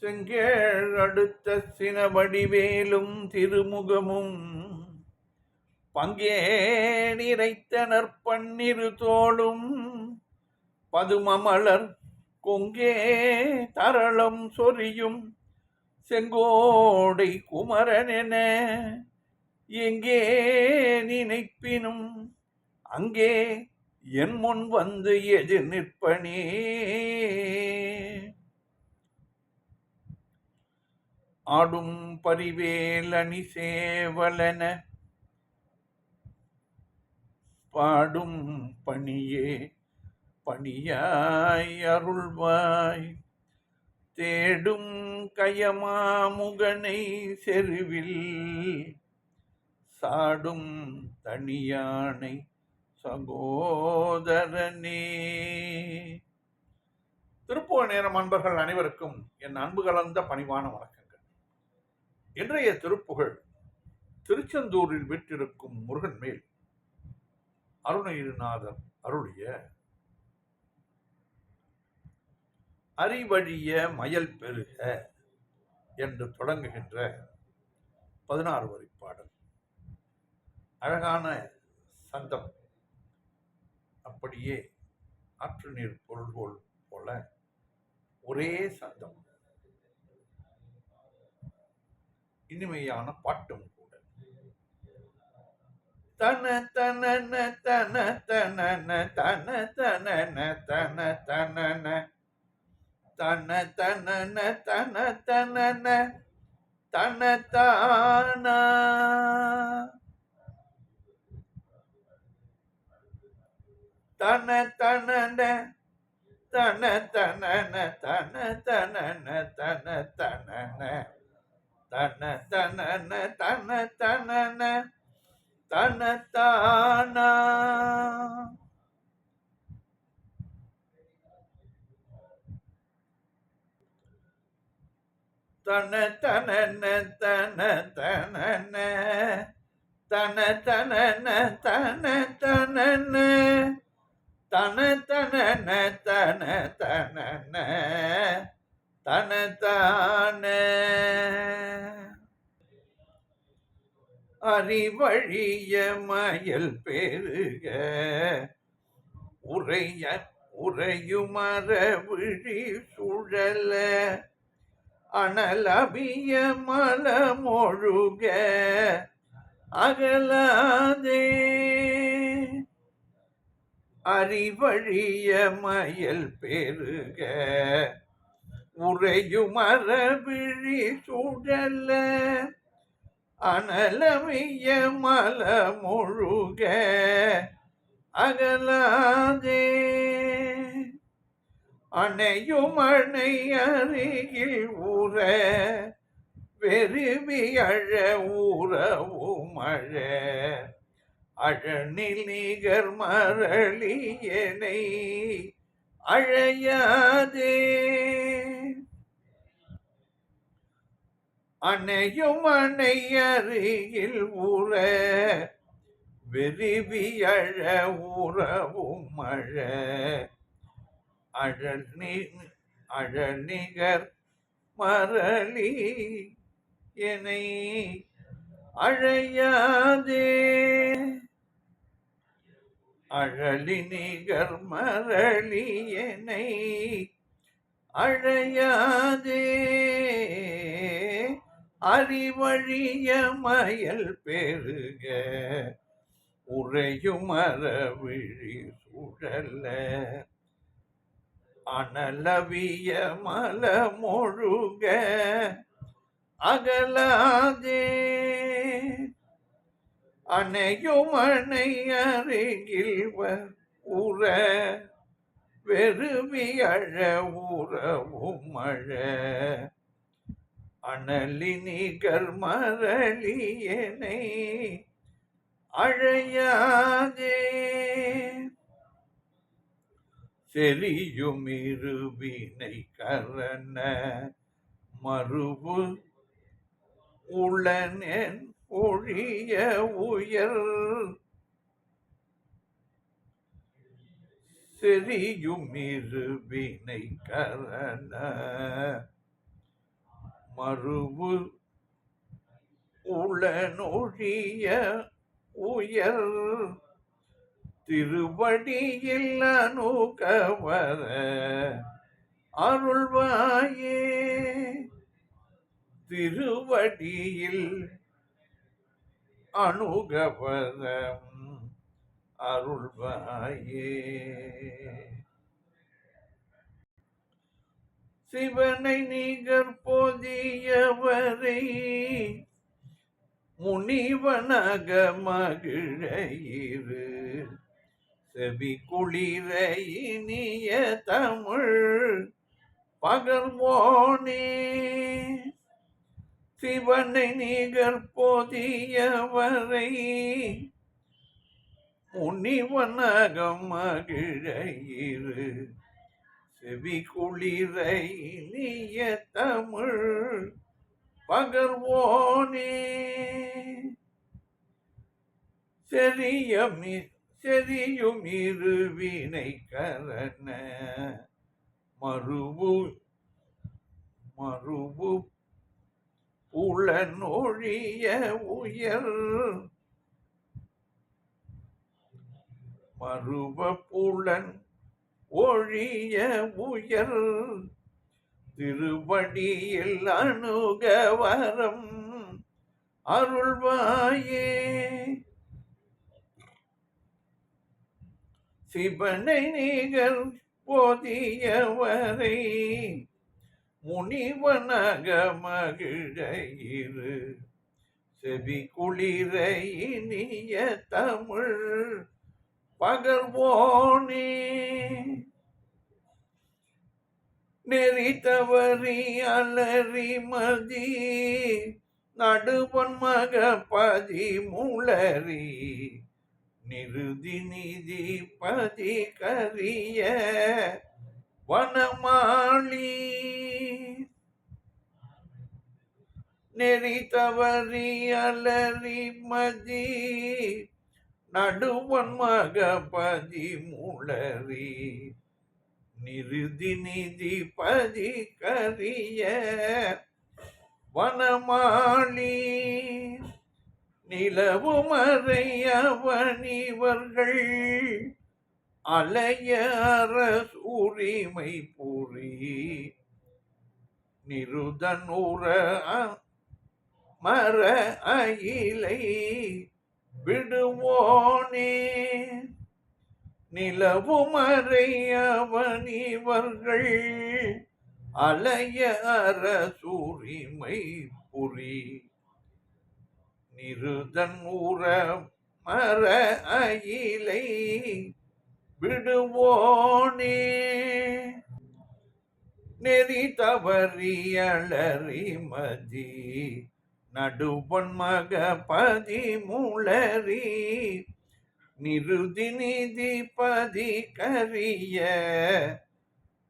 செங்கேழ் அடுத்த சினவடிவேலும் திருமுகமும் பங்கே நிறைத்த நற்பன்னிரு தோளும் பதுமமலர் கொங்கே தரளம் சொரியும் செங்கோடை குமரனென எங்கே நினைப்பினும் அங்கே என் முன் வந்து எதிர் நிற்பனே. ஆடும் பரிவேலணி சேவலன பாடும் பணியே பணியாய் அருள்வாய் தேடும் கயமாமுகனை செருவில் சாடும் தனியானை சகோதரனே. திருப்புவ நேரம் அன்பர்கள் அனைவருக்கும் என் அன்பு கலந்த பணிவான வணக்கங்கள். இன்றைய திருப்புகழ் திருச்செந்தூரில் வீற்றிருக்கும் முருகன் மேல் அருணகிரிநாதர் அருளிய அறிவழிய மயல் பெருக என்று தொடங்குகின்ற 16 வரி பாடல். அழகான சந்தம், அப்படியே ஆற்று நீர் பொருள்கோள் போல ஒரே சந்தம், இனிமையான பாட்டும் கூட. தன தனன தன தனன தன தனன தன தனன தன தனன தன தனன தன தானா தன தனன தன தனன தன தனன தன தனன தன தனன தன தனன தன தானா தன தனன தன தனன தன தனன தன தனன தன தனன தன தனன தன தான அறிவழிய மயல் பெருக உறையுமர விழி சுழல அனலபிய மலமொழுக அகலாதே. அறிவழிய மயல் பெருக உறையுமர விழி சுழல அனலமிய மலமொழுக அகலாதே. அணையும் அணை அருகில் ஊற வெறுவி அழ ஊறவும் அழ அழனில் நிகர் மரளியனை அழையாதே. அணையும் அணை அருகில் ஊற வெறுவி அழ ஊறவும் அழ அழநிகர் மரளி என்னை அழையாதே. அழலி நிகர் மரளி என்னை அழையாதே. அறிவழிய மயல் பெருக உறையுமர விழி சுழல அனலவிய மலமொழுக அகலாதே. அணையும் அணை அருகில் ஊற வெறுவி அழ ஊறவும் அழ அனலி நிகர் மரளியனை அழையாதே. செறியும் இருவினை கரண மறுவு உளனென் ஒழிய உயர் செறியும் இருவினை கரண மறுவு உளனொழிய உயர் திருவடியில் அணுகவர அருள்வாயே. திருவடியில் அணுகவரம் அருள்வாயே. சிவனை நிகர் பொதியவரை முனிவனாக மகிழையிரு செவி குளிர இனிய தமிழ் பகர்வோனே. சிவனை நிகர் பொதியவரை முனிவனாக மகிழையிரு செவி குளிர இனிய தமிழ் பகர்வோனே. செரியும் இருவினை கரண மறுவு புலனொழிய உயர் மறுவ புலன் ஒழிய உயர் திருவடியில் அணுகவரம் அருள்வாயே. சிவனை நிகர் பொதியவரை முனிவனாக மகிழையிரு செவி குளிர இனிய தமிழ் பகர்வோனே. நெறி தவறி அலறி மதி நடுவன் மக பதி முளறி நிருதி நிதி பதி கரிய வனமாளி. நெறி தவறி அலறி மதி நடுவன் மக பதி முளறி நிருதி நிதி பதி கரிய வனமாளி. நிலவு மறையவனிவர்கள் அலைய அரசூரிமை புரி நிருதனூர மர அயிலை விடுவோனே. நிலவு மறையவனிவர்கள் அலைய அரசூரிமை புரி நிருதன் ஊர மர அயிலை விடுவோனே. நெறி தவறி அலறி மதி நடுவன் மக பதி முளறி நிருதி நிதி பதி கரிய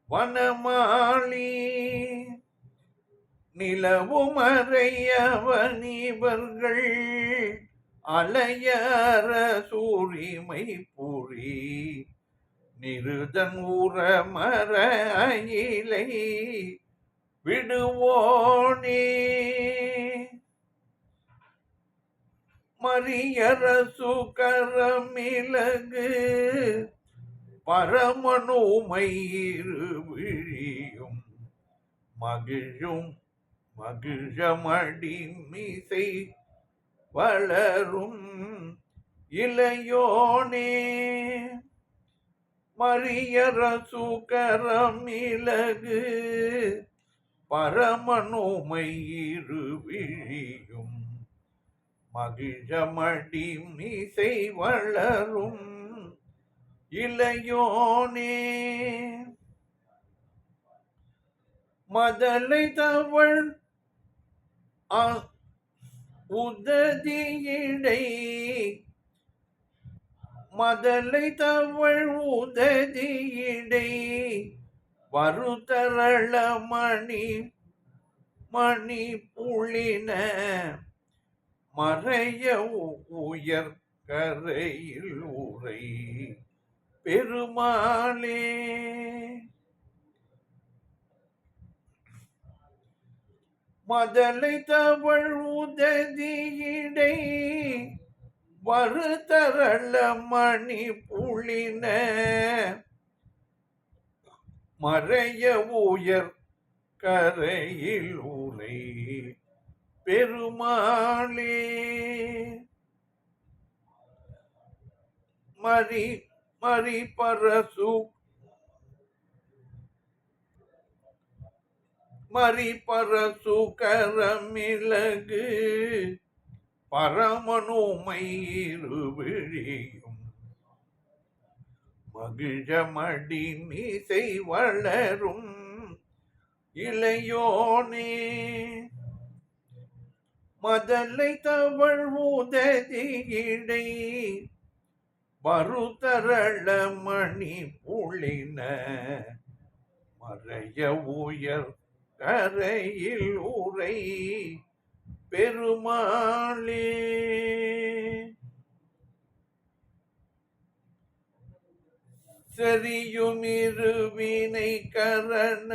வனமாளி. நிலவு மறையவனிவர்கள் அலைய அரசூரிமை புரி நிருதன் ஊர மர அயிலை விடுவோனே. மரியரசு கரமிலகு பரமனுமை விழியும் மகிழும் மகிழமடி மீசை வளரும் இளையோனே. மரியரசு கரமிலகு பரமனுமை விழியும் மகிழமடி மீசை வளரும் இளையோனே. மதலை தவள் உததியிடை மதலை தவள் உததியிடை வருதரள மணி மணி புளின மறைய உயர் கரையில் உரை பெருமாளே. மதலை தவழ் உததியிடை வருதரள மணி புளின மறைய உயர் கரையில் உரை பெருமாளே. மரி மரி பரசு மரி பரசு கரமிளகு பரமனுமயிரு விழியும் மகிழமடி மீசை வளரும் இளையோனே. மதலை தவழ் உததியிடை வருதரள மணி புளின மறைய உயர் கரையில் உரை பெருமாளே. செறியுமிருவினை கரண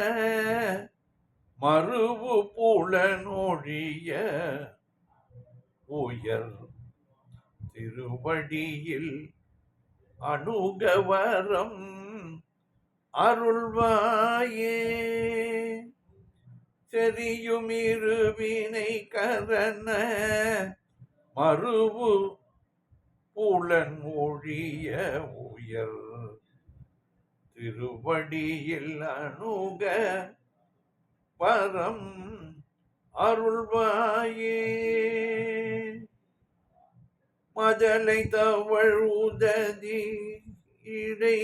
மறுவு புலனொழிய உயர் திருவடியில் அணுகவரம் அருள்வாயே. செறியுமிருவினை கரண மறுவு புலன் ஒழிய உயர் திருவடியில் அணுக பரம் அருள்வாயே. மதலை தவழ் உததி இடை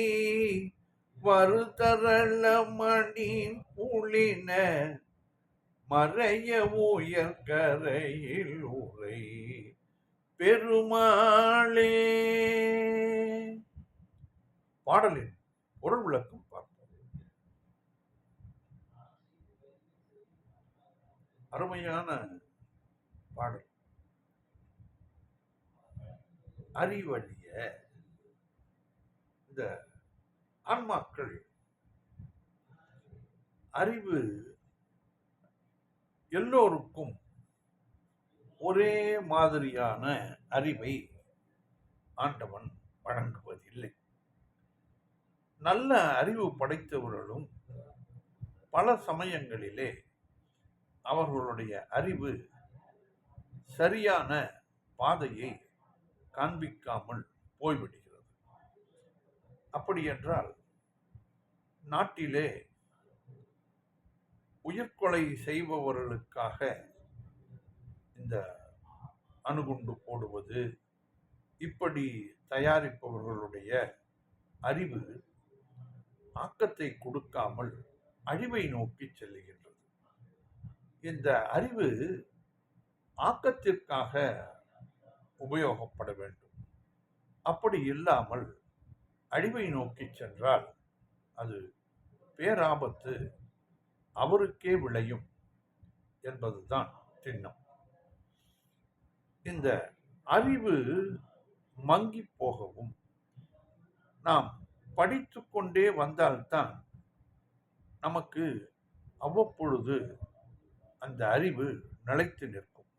வருதரள மணி புளின மறைய உயர் கரையில் உரை பெருமாளே. பாடலின் பொருள் விளக்கம் பார்ப்போம். அருமையான பாடல். அறிவழிய இந்த ஆன்மாக்கள் அறிவு எல்லோருக்கும் ஒரே மாதிரியான அறிவை ஆண்டவன் வழங்குவதில்லை. நல்ல அறிவு படைத்தவர்களும் பல சமயங்களிலே அவர்களுடைய அறிவு சரியான பாதையை காண்பிக்காமல் போய்விடுகிறது. அப்படி என்றால் நாட்டிலே உயிர்கொலை செய்பவர்களுக்காக இந்த அணுகுண்டு போடுவது, இப்படி தயாரிப்பவர்களுடைய அறிவு ஆக்கத்தை கொடுக்காமல் அழிவை நோக்கி செல்லுகின்றது. இந்த அறிவு ஆக்கத்திற்காக உபயோகப்பட வேண்டும். அப்படி இல்லாமல் அழிவை நோக்கி சென்றால் அது பேராபத்து அவருக்கே விளையும் என்பதுதான் திண்ணம். இந்த அறிவு மங்கி போகவும் நாம் படித்து கொண்டே வந்தால்தான் நமக்கு அவ்வப்பொழுது அந்த அறிவு நிலைத்து நிற்கும்.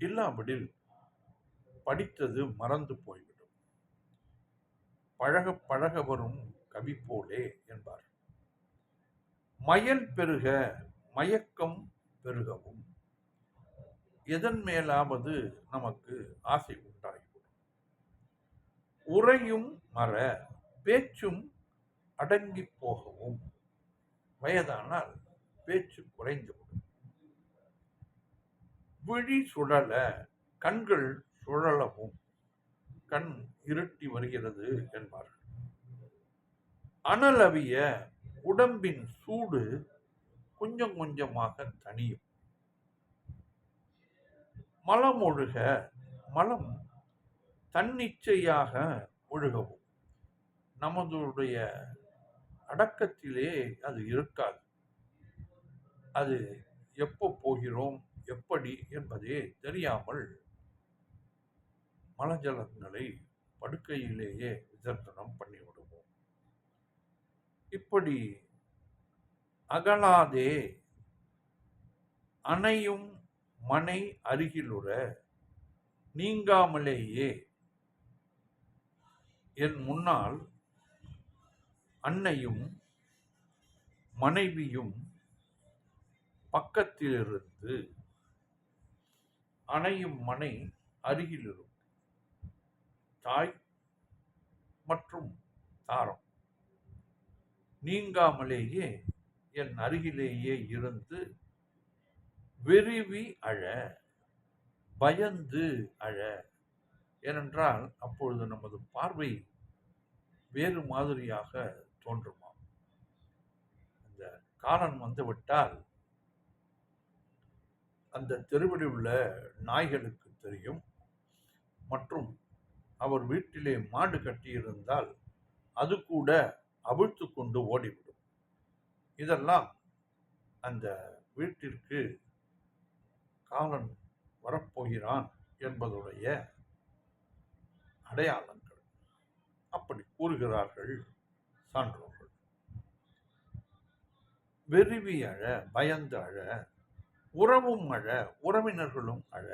இல்லாவிடில் படித்தது மறந்து போய்விடும். பழக பழக வரும் கவி போலே என்பார். மயல் பெருக மயக்கம் பெருகவும் எதன் மேலாவது நமக்கு ஆசை உண்டாகிவிடும். உரையும் மற பேச்சும் அடங்கி போகவும் வயதானால் பேச்சு குறைந்துவிடும். விழி சுழல கண்கள் சுழலவும் கண் இருட்டி வருகிறது என்பார்கள். அனலவிய உடம்பின் சூடு கொஞ்சம் கொஞ்சமாக தணியும். மலம் ஒழுக மலம் தன்னிச்சையாக ஒழுகவும் நமதுடைய அடக்கத்திலே அது இருக்காது. அது எப்போ போகிறோம் எப்படி என்பதே தெரியாமல் மலஜலங்களை படுக்கையிலேயே விசர்ஜனம் பண்ணிவிடுவோம். இப்படி அகலாதே அணையும் மனை அருகிலுற நீங்காமலேயே என் முன்னால் அன்னையும் மனைவியும் பக்கத்திலிருந்து, அணையும் மனை அருகிலிரும் தாய் மற்றும் தாரம் நீங்காமலேயே என் அருகிலேயே இருந்து விருவி அழ, பயந்து அழ. ஏனென்றால் அப்பொழுது நமது பார்வை வேறு மாதிரியாக தோன்றுமாம். அந்த காலன் வந்துவிட்டால் அந்த தெருவில் உள்ள நாய்களுக்கு தெரியும், மற்றும் அவர் வீட்டிலே மாடு கட்டியிருந்தால் அது கூட அவிழ்த்து கொண்டு ஓடிவிடும். இதெல்லாம் அந்த வீட்டிற்கு காலன் வரப்போகிறான் என்பதுடைய அடையாளங்கள். அப்படி கூறுகிறார்கள் சான்றோர்கள். வெறுவி அழ, பயந்து அழ, உறவும் அழ, உறவினர்களும் அழ.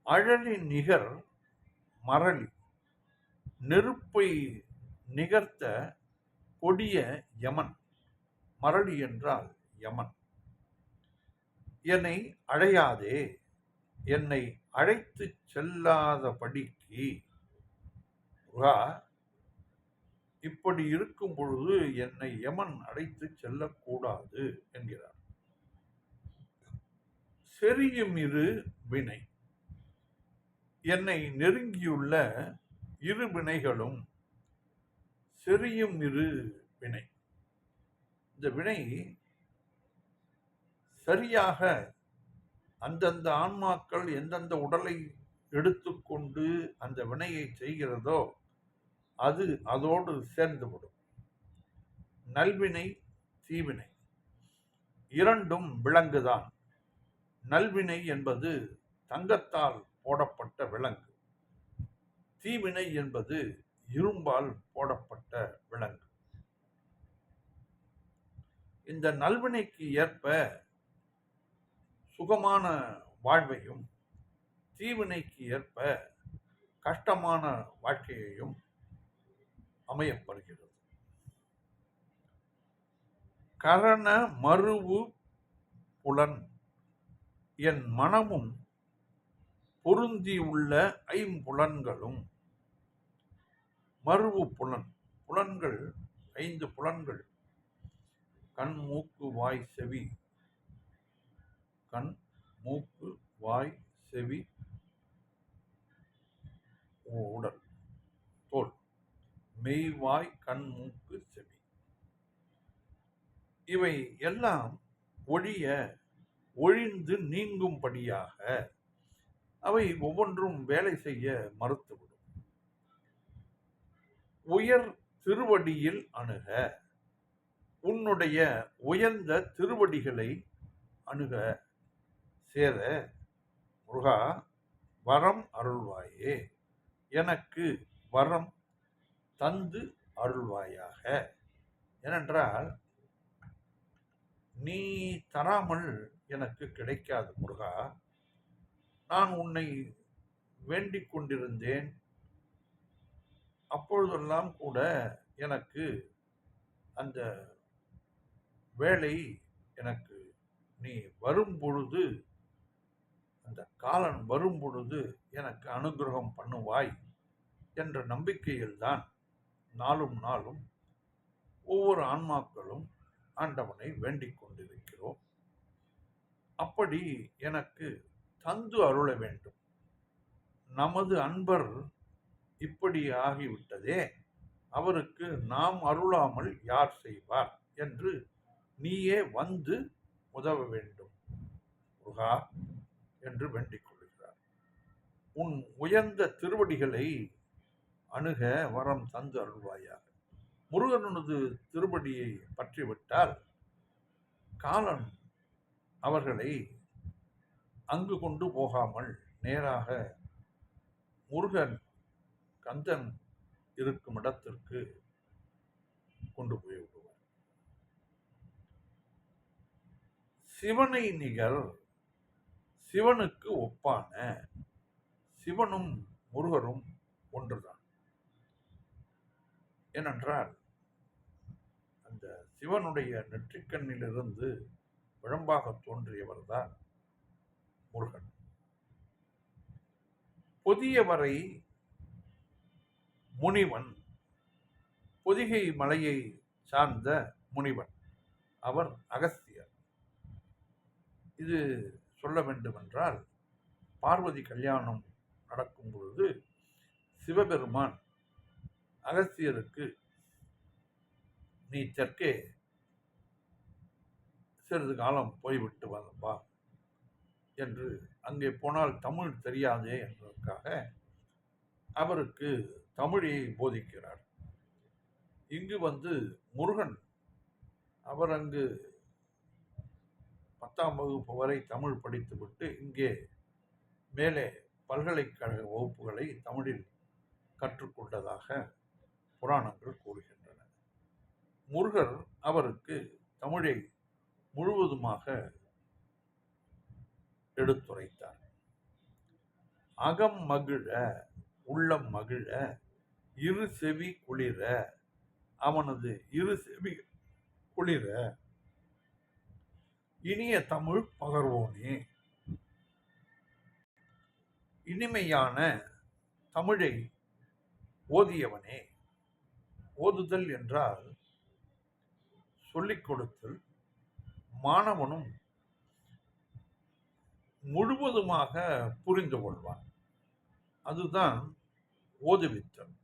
அழலின் நிகர் மரளி, நெருப்பை நிகர்த்த கொடிய யமன். மரளி என்றால் யமன். என்னை அழையாதே, என்னை அழைத்து செல்லாதபடிக்கு, இப்படி இருக்கும் பொழுது என்னை யமன் அழைத்து செல்லக்கூடாது என்கிறார். செரியும் இரு வினை, என்னை நெருங்கியுள்ள இரு வினைகளும் செரியும் இரு வினை. இந்த வினை சரியாக அந்தந்த ஆன்மாக்கள் எந்தெந்த உடலை எடுத்துக்கொண்டு அந்த வினையை செய்கிறதோ அது அதோடு சேர்ந்துவிடும். நல்வினை தீவினை இரண்டும் விலங்குதான். நல்வினை என்பது தங்கத்தால் போடப்பட்ட விலங்கு, தீவினை என்பது இரும்பால் போடப்பட்ட விலங்கு. இந்த நல்வினைக்கு ஏற்ப சுகமான வாழ்வையும் தீவினைக்கு ஏற்ப கஷ்டமான வாழ்க்கையையும் அமையப்படுகிறது. கரண மருவு புலன், என் மனமும் பொருந்தியுள்ள ஐம்புலன்களும். மருவு புலன், புலன்கள் 5 புலன்கள்: கண், மூக்கு, வாய், செவி. கண், மூக்கு, வாய், செவி, உடல், தோல். மெய், வாய், கண், மூக்கு, செவி. இவை எல்லாம் ஒழிந்து நீங்கும்படியாக அவை ஒவ்வொன்றும் வேலை செய்ய மறுத்துவிடும். உயர் திருவடியில் அணுக, உன்னுடைய உயர்ந்த திருவடிகளை அணுக சேர முருகா வரம் அருள்வாயே, எனக்கு வரம் தந்து அருள்வாயாக. ஏனென்றால் நீ தராமல் எனக்கு கிடைக்காது முருகா. நான் உன்னை வேண்டிக் கொண்டிருந்தேன். அப்பொழுதெல்லாம் கூட எனக்கு அந்த வேளை, எனக்கு நீ வரும் பொழுது, அந்த காலன் வரும் பொழுது எனக்கு அனுகிரகம் பண்ணுவாய் என்ற நம்பிக்கையில்தான் நாளும் ஒவ்வொரு ஆன்மாக்களும் ஆண்டவனை வேண்டிக் கொண்டிருக்கிறோம். அப்படி எனக்கு தந்து அருள வேண்டும். நமது அன்பர் இப்படி ஆகிவிட்டதே, அவருக்கு நாம் அருளாமல் யார் செய்வார் என்று நீயே வந்து உதவ வேண்டும் முருகா என்று வேண்டிக் கொள்கிறார். உன் உயர்ந்த திருவடிகளை அணுக வரம் தந்து அருள்வாயாக. முருகனது திருவடியை பற்றிவிட்டால் காலன் அவர்களை அங்கு கொண்டு போகாமல் நேராக முருகன் கந்தன் இருக்கும் இடத்திற்கு கொண்டு போய் விடுவார். சிவனை நிகர், சிவனுக்கு ஒப்பான, சிவனும் முருகரும் ஒன்றுதான். ஏனென்றால் அந்த சிவனுடைய நெற்றிக்கண்ணிலிருந்து விளம்பாக தோன்றியவர்தான் முருகன். பொதியவரை முனிவன், பொதிகை மலையை சார்ந்த முனிவன், அவர் அகஸ்தியர். இது சொல்ல வேண்டுமென்றால், பார்வதி கல்யாணம் நடக்கும் பொழுது சிவபெருமான் அகஸ்தியருக்கு, நீ தெற்கே சிறிது காலம் போய்விட்டு வா என்று, அங்கே போனால் தமிழ் தெரியாதே என்பதற்காக அவருக்கு தமிழை போதிக்கிறார். இங்கு வந்து முருகன், அவர் அங்கு 10ஆம் வகுப்பு வரை தமிழ் படித்துவிட்டு இங்கே மேலே பல்கலைக்கழக வகுப்புகளை தமிழில் கற்றுக்கொண்டதாக புராணங்கள் கூறுகின்றன. முருகர் அவருக்கு தமிழை முழுவதுமாக எடுத்துரைத்தார். அகம் மகிழ உள்ளம் மகிழ இரு செவி குளிர, அவனது இரு செவி குளிர இனிய தமிழ் பகர்வோனே, இனிமையான தமிழை ஓதியவனே. ஓதுதல் என்றால் சொல்லிக் கொடுத்தல், மாணவனும் முழுவதுமாக புரிந்து கொள்வான், அதுதான் ஓதுவித்தல்.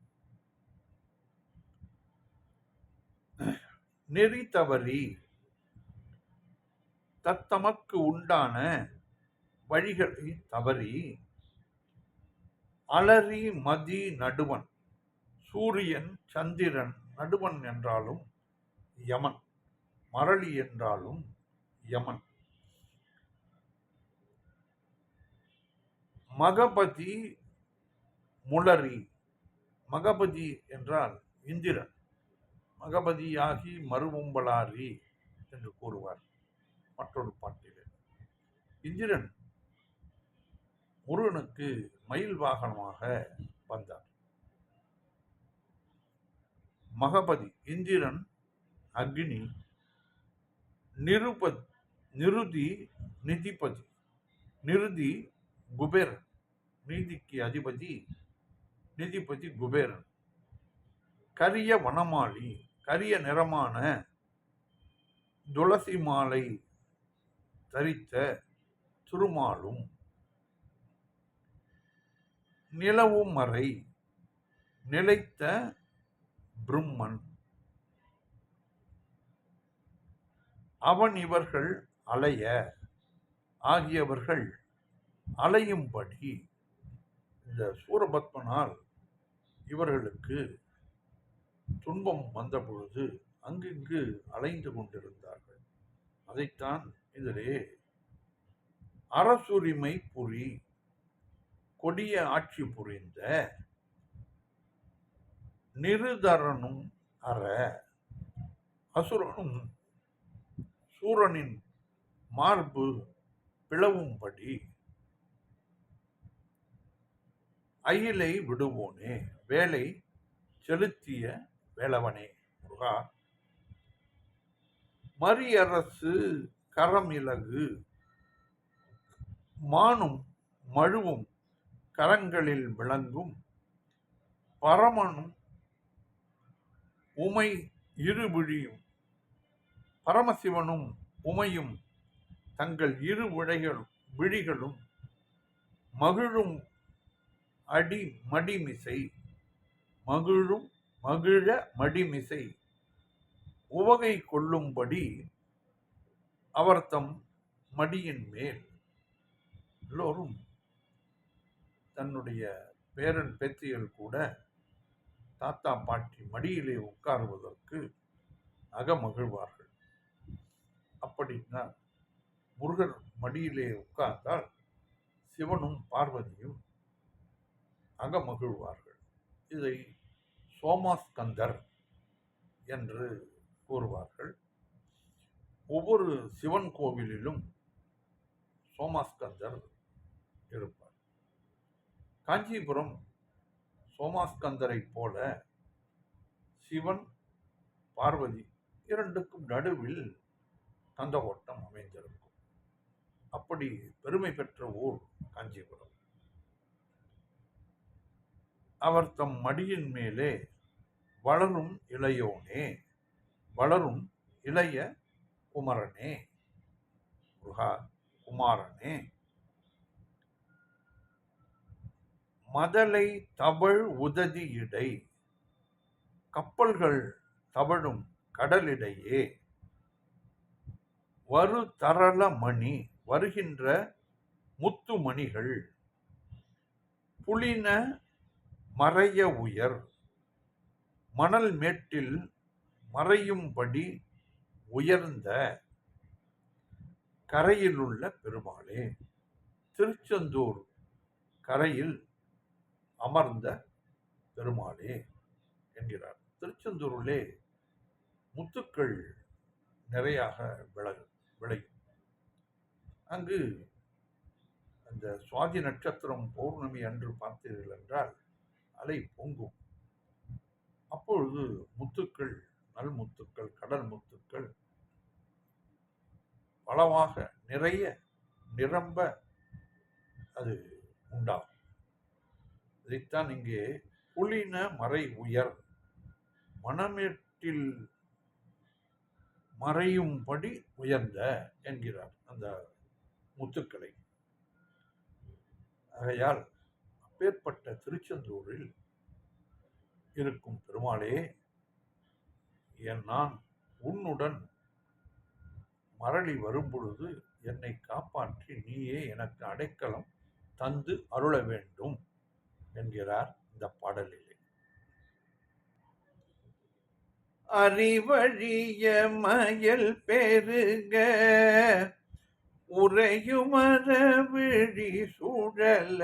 நெறி தவறி, தத்தமக்கு உண்டான வழிகளை தவறி, அலறி மதி நடுவன், சூரியன் சந்திரன் நடுவன் என்றாலும் யமன், மரளி என்றாலும் யமன், மகபதி முளரி, மகபதி என்றால் இந்திரன், மகபதியாகி மறுவும்பலாரி என்று கூறுவார் மற்றொரு பாட்டிலே. இந்திரன் முருகனுக்கு மயில் வாகனமாக வந்தார். மகபதி இந்திரன் அக்னி, நிருதி நிதிபதி, நிருதி குபேரன், நீதிக்கு அதிபதி நிதிபதி குபேரன், கரிய வனமாளி, கரிய நிறமான துளசி மாலை தரித்த திருமாலும், நிலவும் மறை நிலைத்த பிரம்மன், அவன் இவர்கள் அலைய ஆகியவர்கள் அலையும்படி, இந்த சூரபத்மனால் இவர்களுக்கு துன்பம் வந்த பொழுது அங்கிங்கு அலைந்து கொண்டிருந்தார்கள். அதைத்தான் இதிலே அரசுரிமை புரி, கொடிய ஆட்சி புரிந்த நிருதரனும் அற, அசுரனும் சூரனின் மார்பு பிளவும்படி, அயிலை விடுவோனே, வேலை செலுத்திய வேளவனே முருகா, மரியரசு கரமிலகு, மானும் மழுவும் கரங்களில் விளங்கும் பரமனும் உமை இருவிழியும், பரமசிவனும் உமையும் தங்கள் இரு விழிகளும் மகிழும் அடி மடிமிசை, மகிழும் மகிழ மடிமிசை உவகை கொள்ளும்படி அவர் தம் மடியின் மேல். எல்லோரும் தன்னுடைய பேரன் பேத்திகள் கூட தாத்தா பாட்டி மடியிலே உட்காருவதற்கு அகமகிழ்வார்கள். அப்படின்னா முருகர் மடியிலே உட்கார்ந்தால் சிவனும் பார்வதியும் அகமகிழ்வார்கள். இதை சோமாஸ்கந்தர் என்று கூறுவார்கள். ஒவ்வொரு சிவன் கோவிலிலும் சோமாஸ்கந்தர் இருப்பார். காஞ்சிபுரம் சோமாஸ்கந்தரை போல சிவன் பார்வதி இரண்டுக்கும் நடுவில் தந்தகோட்டம் அமைந்திருக்கும். அப்படி பெருமை பெற்ற ஊர் காஞ்சிபுரம். அவர் தம் மடியின் மேலே வளரும் இளையோனே, வளரும் இளைய குமரனே, குமாரனே, மதலை தவழ் உததி இடை, கப்பல்கள் தவழும் கடலிடையே, வரு தரள மணி, வருகின்ற முத்துமணிகள், புலின மறைய உயர், மணல் மேட்டில் மறையும்படி உயர்ந்த கரையிலுள்ள பெருமாளே, திருச்செந்தூர் கரையில் அமர்ந்த பெருமாளே என்கிறார். திருச்செந்தூரிலே முத்துக்கள் நிறையாக விளையும். அங்கு அந்த சுவாதி நட்சத்திரம் பௌர்ணமி அன்று பார்த்தீர்கள் என்றால் அலை பொங்கும். அப்பொழுது முத்துக்கள், நல் முத்துக்கள், கடல் முத்துக்கள் பலவாக நிறைய நிரம்ப அது உண்டாகும். இதைத்தான் இங்கே புலின மறை உயர், மணமேட்டில் மறையும்படி உயர்ந்த என்கிறார் அந்த முத்துக்களை. ஆகையால் அப்பேற்பட்ட திருச்செந்தூரில் இருக்கும் பெருமாளே, நான் உன்னுடன் மரளி வரும்பொழுது என்னை காப்பாற்றி நீயே எனக்கு அடைக்கலம் தந்து அருள வேண்டும் என்கிறார் இந்த பாடலிலே. அறிவழிய மயல் பெருக உறையுமர விழி சுழல,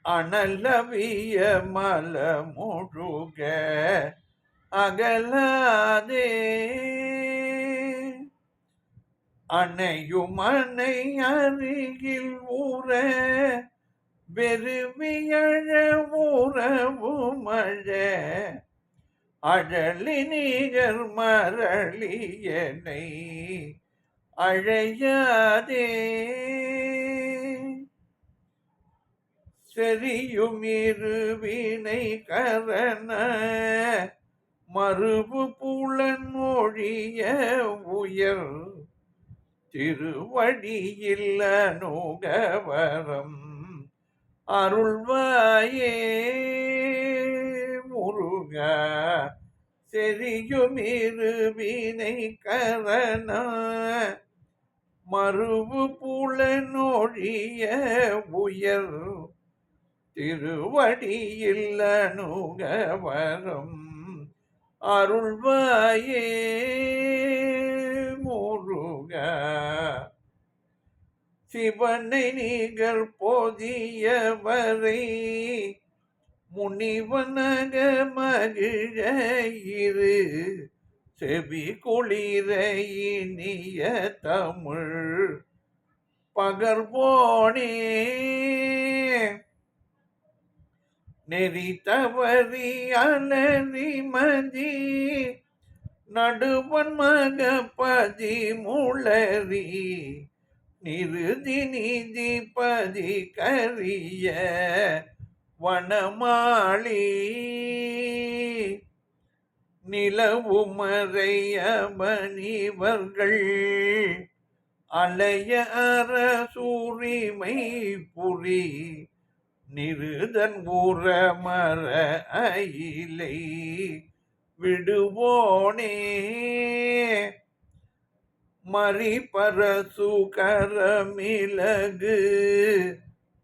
அனலவிய மல முழுக அகலாதே, அணையும் அணை அருகில் ஊற வெறுவியழ உறவு மழ, அழலி நீகர் மரளியனை அழையாதே, செறியுமிருவினை கரண மறுபு புலன் மொழிய உயர், திருவடியில் அனுகவரம் அருள்வாயே முருகா, செறியுமிருவினை கரண மறுபு புலனொழிய உயர், திருவடியில் அனுகவரம் அருள்வாயே முருகா. சிவனை நிகர் போதியவரை முனிவனக மகிழ இரு, செவி குளிர இனிய தமிழ் பகர்வோனே, நெறி தவறி அலறி மதி நடுவன் மகபதி முளறி, நிருதி நீதிபதி கரிய வனமாளி, நிலவுமறையமணிவர்கள் அலைய அரசூரிமை புரி, நிருதன் ஊரமர அயிலை விடுவோனே, மறிபரசு கரமிலகு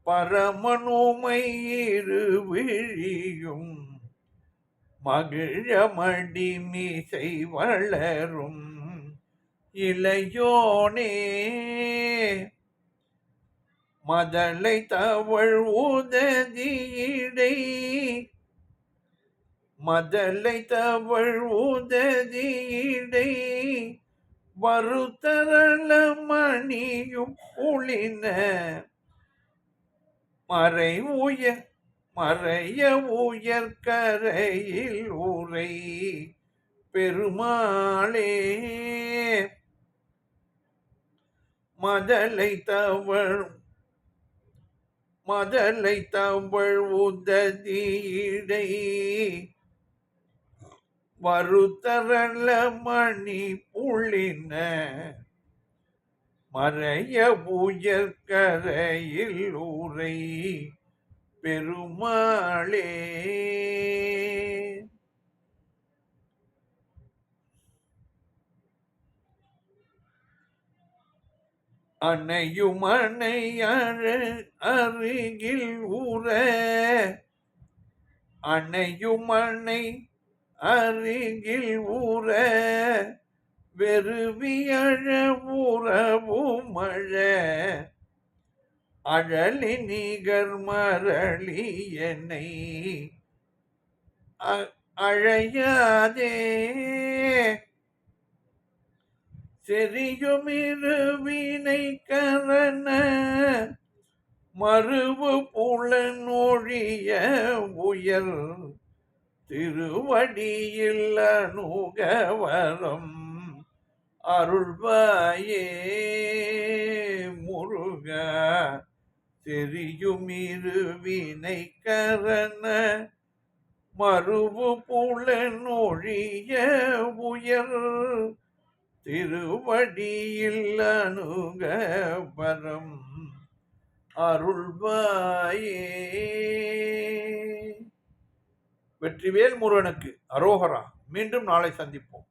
பரமனுமை இருவிழியும், மகிழமடி மீசை வளரும் இளையோனே, மதலை தவழ் உததியிடை, மதலை தவழ் உததியிடை, வருதரள மணியும் புளின மறைய உயர்கரையில் ஊரை பெருமாளே மதலை தவழ் உததியிடை வருதரள மணி புளின மறைய உயர்கரையில் ஊரை பெருமாளே. அணையும் அணை அருகில் ஊர அணையும் அணை அருகில் ஊர வெறுவியழ உறவும் மழ அழலி நிகர் மரளி என்னை அழையாதே செறியுமிருவினை கரண மறுவு புலனொழிய உயர் திருவடியில் அணுகவரம் அருள்வாயே முருகா. தெரியுமிருவினை கரண மறுவு புலனொழிய உயர் திருவடியில் அணுகவரம் அருள்வாயே. வெற்றிவேல் முருகனுக்கு அரோகரா. மீண்டும் நாளை சந்திப்போம்.